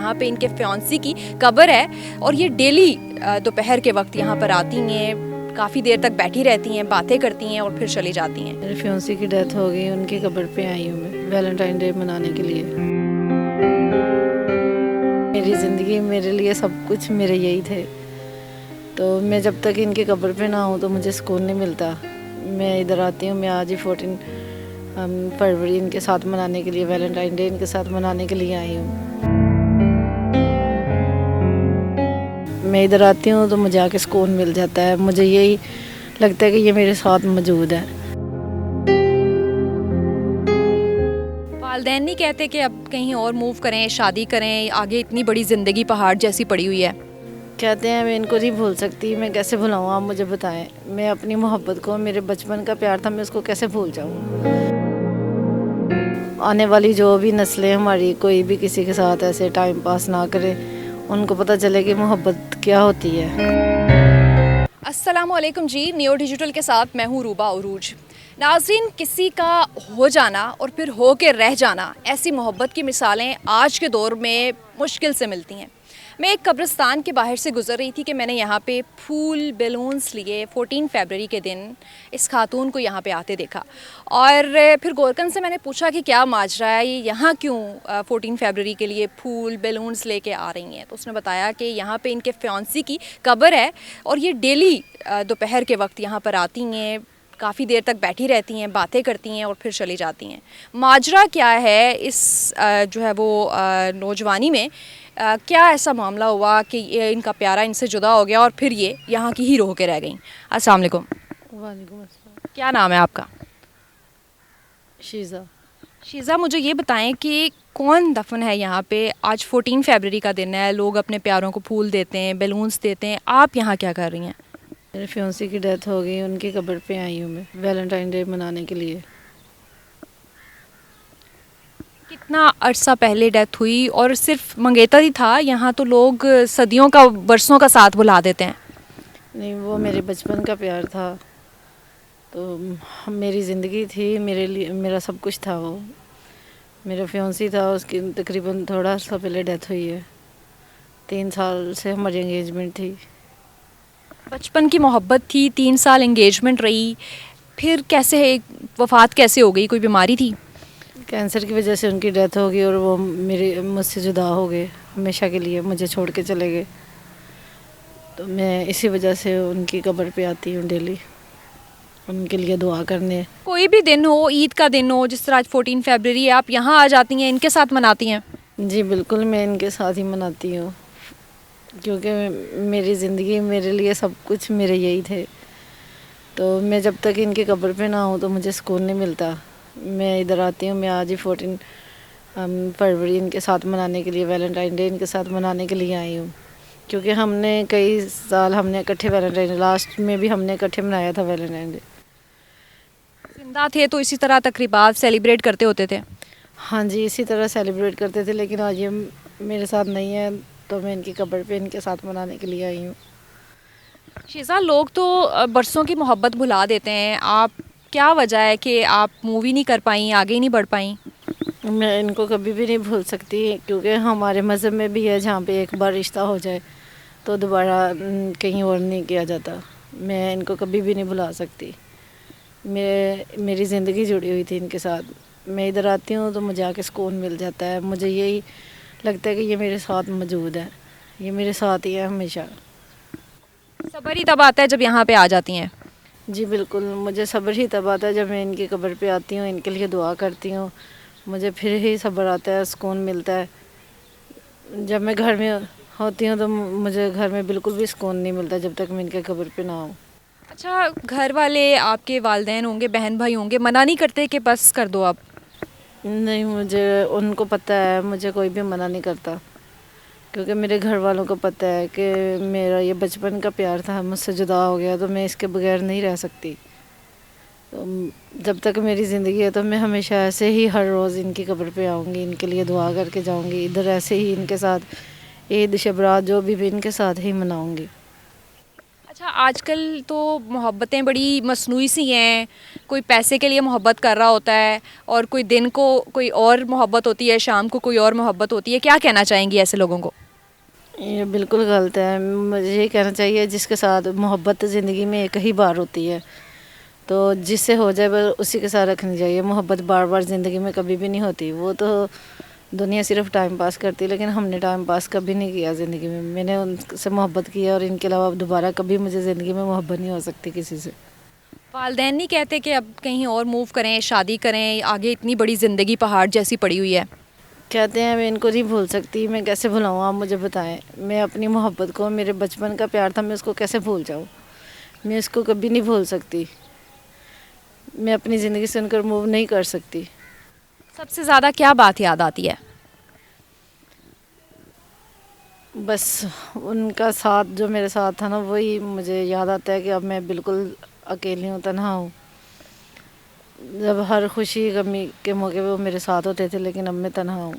یہاں پہ ان کے فیانسی کی قبر ہے اور یہ ڈیلی دوپہر کے وقت یہاں پر آتی ہیں، کافی دیر تک بیٹھی رہتی ہیں، باتیں کرتی ہیں اور پھر چلی جاتی ہیں۔ میرے فیانسی کی ڈیتھ ہو گئی، ان کی قبر پہ آئی ہوں میں ویلنٹائن ڈے منانے کے لیے۔ میری زندگی میرے لیے سب کچھ میرے یہی تھے، تو میں جب تک ان کی قبر پہ نہ ہوں تو مجھے سکون نہیں ملتا۔ میں ادھر آتی ہوں، میں آج ہی 14 فروری ان کے ساتھ منانے کے لیے، ویلنٹائن ڈے ان کے ساتھ منانے کے لیے آئی ہوں۔ میں ادھر آتی ہوں تو مجھے آ کے سکون مل جاتا ہے، مجھے یہی لگتا ہے کہ یہ میرے ساتھ موجود ہے۔ والدین نہیں کہتے کہ اب کہیں اور موو کریں، شادی کریں، آگے اتنی بڑی زندگی پہاڑ جیسی پڑی ہوئی ہے؟ کہتے ہیں میں ان کو نہیں بھول سکتی، میں کیسے بھلاؤں؟ آپ مجھے بتائیں، میں اپنی محبت کو، میرے بچپن کا پیار تھا، میں اس کو کیسے بھول جاؤں؟ آنے والی جو بھی نسلیں ہماری، کوئی بھی کسی کے ساتھ ایسے ٹائم پاس نہ کرے، ان کو پتہ چلے کہ محبت کیا ہوتی ہے۔ السلام علیکم جی، نیو ڈیجیٹل کے ساتھ میں ہوں روبا عروج۔ ناظرین، کسی کا ہو جانا اور پھر ہو کے رہ جانا، ایسی محبت کی مثالیں آج کے دور میں مشکل سے ملتی ہیں۔ میں ایک قبرستان کے باہر سے گزر رہی تھی کہ میں نے یہاں پہ پھول بیلونس لیے 14 فیبرری کے دن اس خاتون کو یہاں پہ آتے دیکھا، اور پھر گورکن سے میں نے پوچھا کہ کیا ماجرا ہے، یہاں کیوں 14 فیبرری کے لیے پھول بیلونس لے کے آ رہی ہیں؟ تو اس نے بتایا کہ یہاں پہ ان کے فیانسی کی قبر ہے اور یہ ڈیلی دوپہر کے وقت یہاں پر آتی ہیں، کافی دیر تک بیٹھی رہتی ہیں، باتیں کرتی ہیں اور پھر چلی جاتی ہیں۔ ماجرا کیا ہے اس جو ہے وہ نوجوانی میں، کیا ایسا معاملہ ہوا کہ ان کا پیارا ان سے جدا ہو گیا اور پھر یہ یہاں کی ہیرو ہو کے رہ گئیں؟ السلام علیکم۔ وعلیکم السلام۔ کیا نام ہے آپ کا؟ شیزا۔ شیزا، مجھے یہ بتائیں کہ کون دفن ہے یہاں پہ؟ آج 14 فیبرری کا دن ہے، لوگ اپنے پیاروں کو پھول دیتے ہیں، بیلونس دیتے ہیں، آپ یہاں کیا کر رہی ہیں؟ میرے فیانسی کی ڈیتھ ہو گئی، ان کی قبر پہ آئی ہوں میں ویلنٹائن ڈے منانے کے لیے۔ کتنا عرصہ پہلے ڈیتھ ہوئی؟ اور صرف منگیتر ہی تھا؟ یہاں تو لوگ صدیوں کا، برسوں کا ساتھ بلا دیتے ہیں۔ نہیں، وہ میرے بچپن کا پیار تھا، تو میری زندگی تھی، میرے لیے میرا سب کچھ تھا۔ وہ میرا فیانسی تھا، اس کی تقریباً تھوڑا عرصہ پہلے ڈیتھ ہوئی ہے۔ 3 سال سے ہماری انگیجمنٹ تھی۔ بچپن کی محبت تھی، 3 سال انگیجمنٹ رہی، پھر کیسے وفات کیسے ہو گئی؟ کوئی بیماری تھی؟ کینسر کی وجہ سے ان کی ڈیتھ ہو گئی، اور وہ مجھ سے جدا ہو گئے ہمیشہ کے لیے، مجھے چھوڑ کے چلے گئے۔ تو میں اسی وجہ سے ان کی قبر پہ آتی ہوں ڈیلی، ان کے لیے دعا کرنے۔ کوئی بھی دن ہو، عید کا دن ہو، جس طرح آج 14 فیبرری ہے، آپ یہاں آ جاتی ہیں، ان کے ساتھ مناتی ہیں؟ جی بالکل، میں ان کے ساتھ ہی مناتی ہوں، کیونکہ میری زندگی میرے لیے سب کچھ میرے یہی تھے، تو میں جب تک ان کی قبر پہ نہ ہوں تو مجھے سکون نہیں ملتا۔ میں ادھر آتی ہوں، میں آج ہی 14 فروری ان کے ساتھ منانے کے لیے، ویلنٹائن ڈے ان کے ساتھ منانے کے لیے آئی ہوں، کیونکہ ہم نے کئی سال ہم نے اکٹھے ویلنٹائن ڈے، لاسٹ میں بھی ہم نے اکٹھے منایا تھا ویلنٹائن ڈے۔ زندہ تھے تو اسی طرح تقریبات سیلیبریٹ کرتے ہوتے تھے؟ ہاں جی، اسی طرح سیلیبریٹ کرتے تھے، لیکن آج یہ میرے ساتھ نہیں ہے، تو میں ان کی قبر پہ ان کے ساتھ منانے کے لیے آئی ہوں۔ شیزا، لوگ تو برسوں کی محبت بھلا دیتے ہیں، آپ کیا وجہ ہے کہ آپ مووی نہیں کر پائیں، آگے نہیں بڑھ پائیں؟ میں ان کو کبھی بھی نہیں بھول سکتی، کیونکہ ہمارے مذہب میں بھی ہے جہاں پہ ایک بار رشتہ ہو جائے تو دوبارہ کہیں اور نہیں کیا جاتا۔ میں ان کو کبھی بھی نہیں بھلا سکتی، میری زندگی جڑی ہوئی تھی ان کے ساتھ۔ میں ادھر آتی ہوں تو مجھے آ کے سکون مل جاتا ہے، مجھے یہی لگتا ہے کہ یہ میرے ساتھ موجود ہے، یہ میرے ساتھ ہی ہے ہمیشہ۔ صبر ہی تب آتا ہے جب یہاں پہ آ جاتی ہیں؟ جی بالکل، مجھے صبر ہی تب آتا ہے جب میں ان کی قبر پہ آتی ہوں، ان کے لیے دعا کرتی ہوں، مجھے پھر ہی صبر آتا ہے، سکون ملتا ہے۔ جب میں گھر میں ہوتی ہوں تو مجھے گھر میں بالکل بھی سکون نہیں ملتا جب تک میں ان کے قبر پہ نہ ہوں۔ اچھا، گھر والے آپ کے والدین ہوں گے، بہن بھائی ہوں گے، منع نہیں کرتے کہ بس کر دو اب؟ نہیں، مجھے ان کو پتہ ہے، مجھے کوئی بھی منع نہیں کرتا، کیونکہ میرے گھر والوں کو پتہ ہے کہ میرا یہ بچپن کا پیار تھا، مجھ سے جدا ہو گیا تو میں اس کے بغیر نہیں رہ سکتی۔ تو جب تک میری زندگی ہے تو میں ہمیشہ ایسے ہی ہر روز ان کی قبر پہ آؤں گی، ان کے لیے دعا کر کے جاؤں گی، ادھر ایسے ہی ان کے ساتھ عید شب رات جو بھی ان کے ساتھ ہی مناؤں گی۔ اچھا، آج کل تو محبتیں بڑی مصنوعی سی ہیں، کوئی پیسے کے لیے محبت کر رہا ہوتا ہے، اور کوئی دن کو کوئی اور محبت ہوتی ہے، شام کو کوئی اور محبت ہوتی ہے. کیا کہنا چاہیں گی ایسے لوگوں کو؟ یہ بالکل غلط ہے. مجھے یہ کہنا چاہیے جس کے ساتھ محبت زندگی میں ایک ہی بار ہوتی ہے تو جس سے ہو جائے بس اسی کے ساتھ رکھنی چاہیے. محبت بار بار زندگی میں کبھی بھی نہیں ہوتی. وہ تو دنیا صرف ٹائم پاس کرتی ہے، لیکن ہم نے ٹائم پاس کبھی نہیں کیا زندگی میں. میں نے ان سے محبت کی اور ان کے علاوہ دوبارہ کبھی مجھے زندگی میں محبت نہیں ہو سکتی کسی سے. والدین نہیں کہتے کہ اب کہیں اور موو کریں، شادی کریں، آگے اتنی بڑی زندگی پہاڑ جیسی پڑی ہوئی ہے؟ کہتے ہیں میں ان کو نہیں بھول سکتی. میں کیسے بھلاؤں؟ آپ مجھے بتائیں. میں اپنی محبت کو، میرے بچپن کا پیار تھا، میں اس کو کیسے بھول جاؤں؟ میں اس کو کبھی نہیں بھول سکتی. میں اپنی زندگی سے ان کو موو نہیں کر سکتی. سب سے زیادہ کیا بات یاد آتی ہے؟ بس ان کا ساتھ جو میرے ساتھ تھا نا، وہی مجھے یاد آتا ہے کہ اب میں بالکل اکیلی ہوں، تنہا ہوں. جب ہر خوشی غمی کے موقع پہ وہ میرے ساتھ ہوتے تھے، لیکن اب میں تنہا ہوں.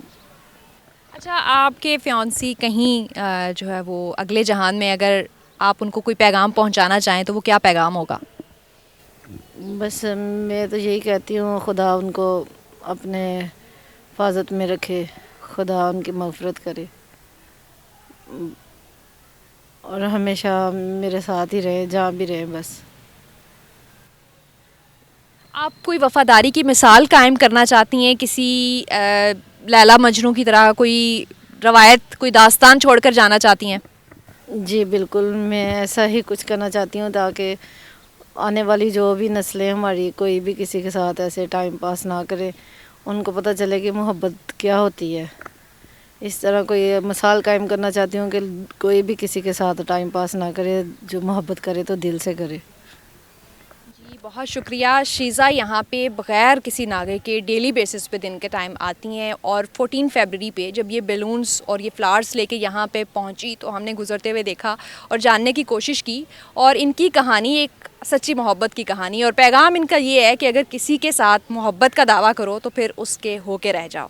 اچھا، آپ کے فیانسی کہیں جو ہے وہ اگلے جہان میں، اگر آپ ان کو کوئی پیغام پہنچانا چاہیں تو وہ کیا پیغام ہوگا؟ بس میں تو یہی کہتی ہوں، خدا ان کو اپنے حفاظت میں رکھے، خدا ان کی مغفرت کرے اور ہمیشہ میرے ساتھ ہی رہے جہاں بھی رہیں. بس آپ کوئی وفاداری کی مثال قائم کرنا چاہتی ہیں کسی لیلا مجنوں کی طرح؟ کوئی روایت، کوئی داستان چھوڑ کر جانا چاہتی ہیں؟ جی بالکل، میں ایسا ہی کچھ کرنا چاہتی ہوں تاکہ آنے والی جو بھی نسلیں ہماری، کوئی بھی کسی کے ساتھ ایسے ٹائم پاس نہ کرے. ان کو پتہ چلے کہ محبت کیا ہوتی ہے. اس طرح کوئی مثال قائم کرنا چاہتی ہوں کہ کوئی بھی کسی کے ساتھ ٹائم پاس نہ کرے، جو محبت کرے تو دل سے کرے. جی بہت شکریہ. شیزہ یہاں پہ بغیر کسی ناغے کے ڈیلی بیسس پہ دن کے ٹائم آتی ہیں، اور 14 فیبرری پہ جب یہ بیلونز اور یہ فلاورز لے کے یہاں پہ پہنچی تو ہم نے گزرتے ہوئے دیکھا اور جاننے کی کوشش کی. اور ان کی کہانی ایک سچی محبت کی کہانی، اور پیغام ان کا یہ ہے کہ اگر کسی کے ساتھ محبت کا دعویٰ کرو تو پھر اس کے ہو کے رہ جاؤ.